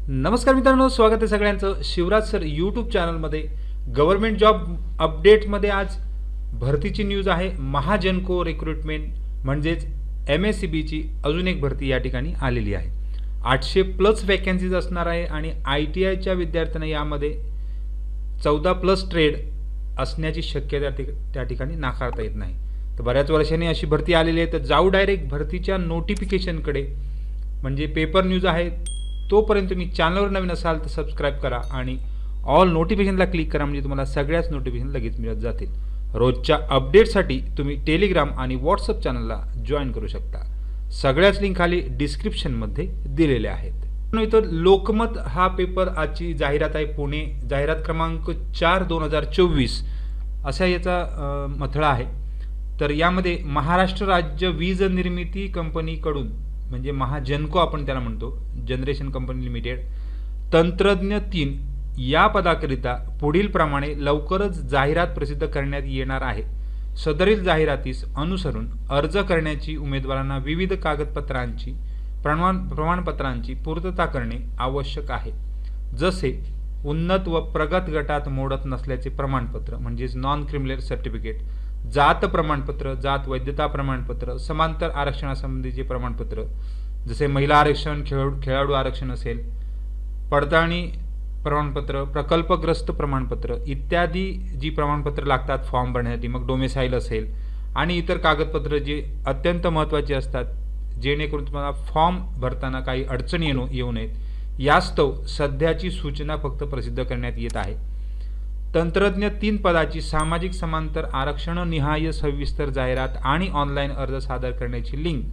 नमस्कार मित्रांनो, स्वागत आहे सगळ्यांचं शिवराज सर यूट्यूब चॅनलमध्ये. गव्हर्नमेंट जॉब अपडेटमध्ये आज भरतीची न्यूज आहे. महाजनको रिक्रुटमेंट म्हणजेच MSCBची अजून एक भरती या ठिकाणी आलेली आहे. 800+ वॅकन्सीज असणार आहे आणि ITIच्या विद्यार्थ्यांना यामध्ये 14+ ट्रेड असण्याची शक्यता त्या ठिकाणी नाकारता येत नाही. तर बऱ्याच वर्षांनी अशी भरती आलेली आहे. तर जाऊ डायरेक्ट भरतीच्या नोटिफिकेशनकडे, म्हणजे पेपर न्यूज आहे. तोपर्यंत तुम्ही चॅनलवर नवीन असाल तर सबस्क्राईब करा आणि ऑल नोटिफिकेशनला क्लिक करा, म्हणजे तुम्हाला सगळ्याच नोटिफिकेशन लगेच मिळत जातील. रोजच्या अपडेटसाठी तुम्ही टेलिग्राम आणि व्हॉट्सअप चॅनलला जॉईन करू शकता. सगळ्याच लिंक खाली डिस्क्रिप्शनमध्ये दिलेल्या आहेत. इथं लोकमत हा पेपर आजची जाहिरात आहे. पुणे जाहिरात क्रमांक 4/2024 असा याचा मथळा आहे. तर यामध्ये महाराष्ट्र राज्य वीज निर्मिती कंपनीकडून, म्हणजे महाजनको आपण त्याला म्हणतो, जनरेशन कंपनी लिमिटेड, तंत्रज्ञ 3 या पदाकरिता पुढील प्रमाणे लवकरच जाहिरात प्रसिद्ध करण्यात येणार आहे. सदरील जाहिरातीस अनुसरून अर्ज करण्याची उमेदवारांना विविध कागदपत्रांची प्रमाणपत्रांची पूर्तता करणे आवश्यक आहे. जसे उन्नत व प्रगत गटात मोडत नसल्याचे प्रमाणपत्र म्हणजेच नॉन क्रिमिनल सर्टिफिकेट, जात प्रमाणपत्र, जात वैधता प्रमाणपत्र, समांतर आरक्षणासंबंधीचे प्रमाणपत्र जसे महिला आरक्षण, खेळाडू आरक्षण असेल, पडताळणी प्रमाणपत्र, प्रकल्पग्रस्त प्रमाणपत्र इत्यादी जी प्रमाणपत्र लागतात फॉर्म भरण्यासाठी, मग डोमेसाईल असेल आणि इतर कागदपत्र जे अत्यंत महत्त्वाची असतात जेणेकरून तुम्हाला फॉर्म भरताना काही अडचणी येऊ नयेत, यास्तव सध्याची सूचना फक्त प्रसिद्ध करण्यात येत आहे. तंत्रज्ञ 3 पदाची सामाजिक समांतर आरक्षण निहाय सविस्तर जाहिरात आणि ऑनलाईन अर्ज सादर करण्याची लिंक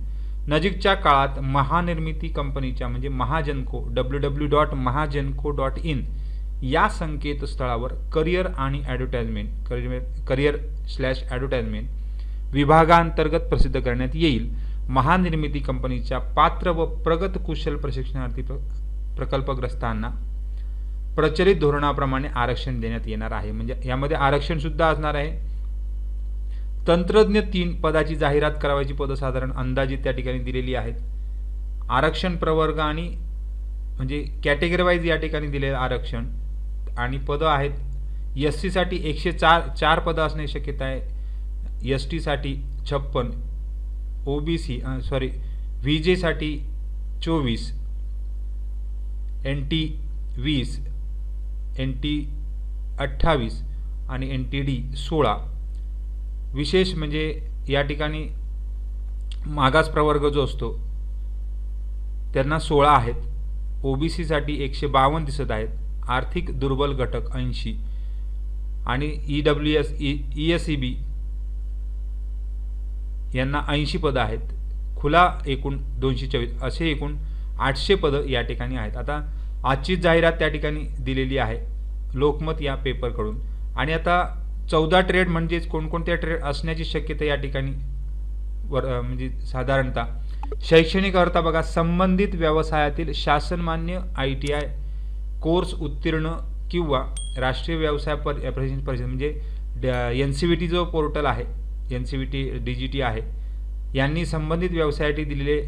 नजीकच्या काळात महानिर्मिती कंपनीच्या म्हणजे महाजनको www.mahajanko.in या संकेतस्थळावर करिअर आणि ॲडव्हर्टाइजमेंट विभागांतर्गत प्रसिद्ध करण्यात येईल. महानिर्मिती कंपनीच्या पात्र व प्रगत कुशल प्रशिक्षणार्थी प्रकल्पग्रस्तांना प्रचलित धोरणाप्रमाणे आरक्षण देण्यात येणार आहे. म्हणजे यामध्ये आरक्षण सुद्धा असणार आहे. तंत्रज्ञ 3 पदाची जाहिरात करावयाची पदं साधारण अंदाजित त्या ठिकाणी दिलेली आहेत. आरक्षण प्रवर्ग आणि म्हणजे कॅटेगरी वाईज या ठिकाणी दिलेलं आरक्षण आणि पदं आहेत. SC साठी 104 पदं असण्याची शक्यता आहे. ST साठी 56, VJ साठी 24, NT 20, NT 28 आणि NTD 16. विशेष म्हणजे या ठिकाणी मागास प्रवर्ग जो असतो त्यांना 16 आहेत. OBC साठी 152 दिसत आहेत. आर्थिक दुर्बल घटक 80 आणि ESEB यांना 80 पदं आहेत. खुला एकूण 224, असे एकूण 800 पदं या ठिकाणी आहेत. आता आजची जाहिरात त्या ठिकाणी दिलेली आहे लोकमत या पेपरकडून. आणि आता 14 ट्रेड म्हणजेच कोणकोणत्या ट्रेड असण्याची शक्यता या ठिकाणी म्हणजे साधारणतः शैक्षणिक अर्थ बघा, संबंधित व्यवसायातील शासनमान्य ITI कोर्स उत्तीर्ण किंवा राष्ट्रीय व्यवसाय परिषद म्हणजे NCVT जो पोर्टल आहे, NCVT DGT आहे, यांनी संबंधित व्यवसायासाठी दिलेले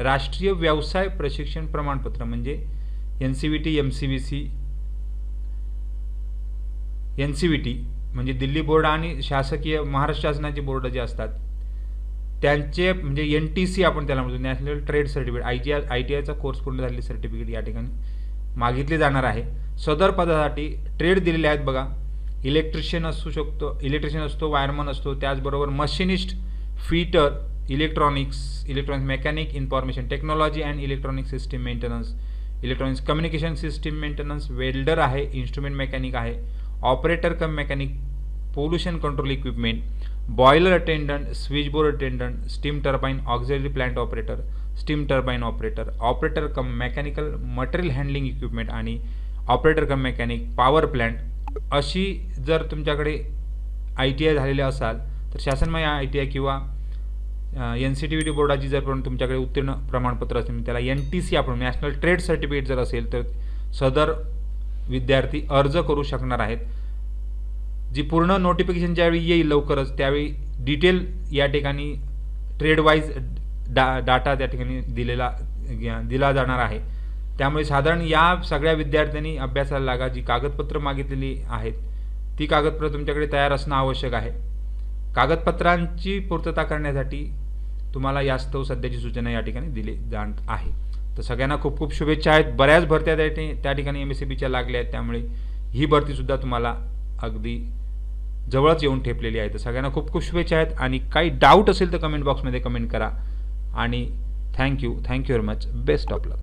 राष्ट्रीय व्यवसाय प्रशिक्षण प्रमाणपत्र म्हणजे NCVT, MCVC, NCVT म्हणजे दिल्ली बोर्ड आणि शासकीय महाराष्ट्र शासनाचे बोर्ड जे असतात त्यांचे म्हणजे NTC आपण त्याला म्हणतो, नॅशनल ट्रेड सर्टिफिकेट, ITIचा कोर्स पूर्ण झालेले सर्टिफिकेट या ठिकाणी मागितले जाणार आहे. सदर पदासाठी ट्रेड दिलेले आहेत बघा. इलेक्ट्रिशियन असतो, वायरमन असतो, त्याचबरोबर machinist, fitter, electronics mechanic, information technology and electronic system maintenance, electronics communication system maintenance, welder आहे, इन्स्ट्रुमेंट मेकॅनिक आहे, operator cum mechanic, pollution control equipment, boiler attendant, switchboard attendant, steam turbine auxiliary plant operator, steam turbine operator cum mechanical material handling equipment आणि operator cum mechanic power plant. अशी जर तुमच्याकडे ITI झालेले असाल तर शासनमान्य ITI किंवा NCTVT बोर्डाची जर पण तुमच्याकडे उत्तीर्ण प्रमाणपत्र असेल, त्याला NTC आपण नॅशनल ट्रेड सर्टिफिकेट जर असेल तर सदर विद्यार्थी अर्ज करू शकणार आहेत. जी पूर्ण नोटिफिकेशन ज्यावेळी येईल लवकरच त्यावेळी डिटेल या ठिकाणी ट्रेड वाईज डाटा त्या ठिकाणी दिला जाणार आहे. त्यामुळे साधारण या सगळ्या विद्यार्थ्यांनी अभ्यासाला लागा. जी कागदपत्र मागितलेली आहेत ती कागदपत्र तुमच्याकडे तयार असणं आवश्यक आहे. कागदपत्रांची पूर्तता करण्यासाठी तुम्हाला यास्तव सध्याची सूचना या ठिकाणी दिली जात आहे. तर सगळ्यांना खूप खूप शुभेच्छा आहेत. बऱ्याच भरत्या त्या ठिकाणी MSCBच्या लागल्या आहेत, त्यामुळे ही भरतीसुद्धा तुम्हाला अगदी जवळच येऊन ठेपलेली आहे. तर सगळ्यांना खूप खूप शुभेच्छा आहेत. आणि काही डाऊट असेल तर कमेंट बॉक्समध्ये कमेंट करा. आणि thank you very much. Best of luck.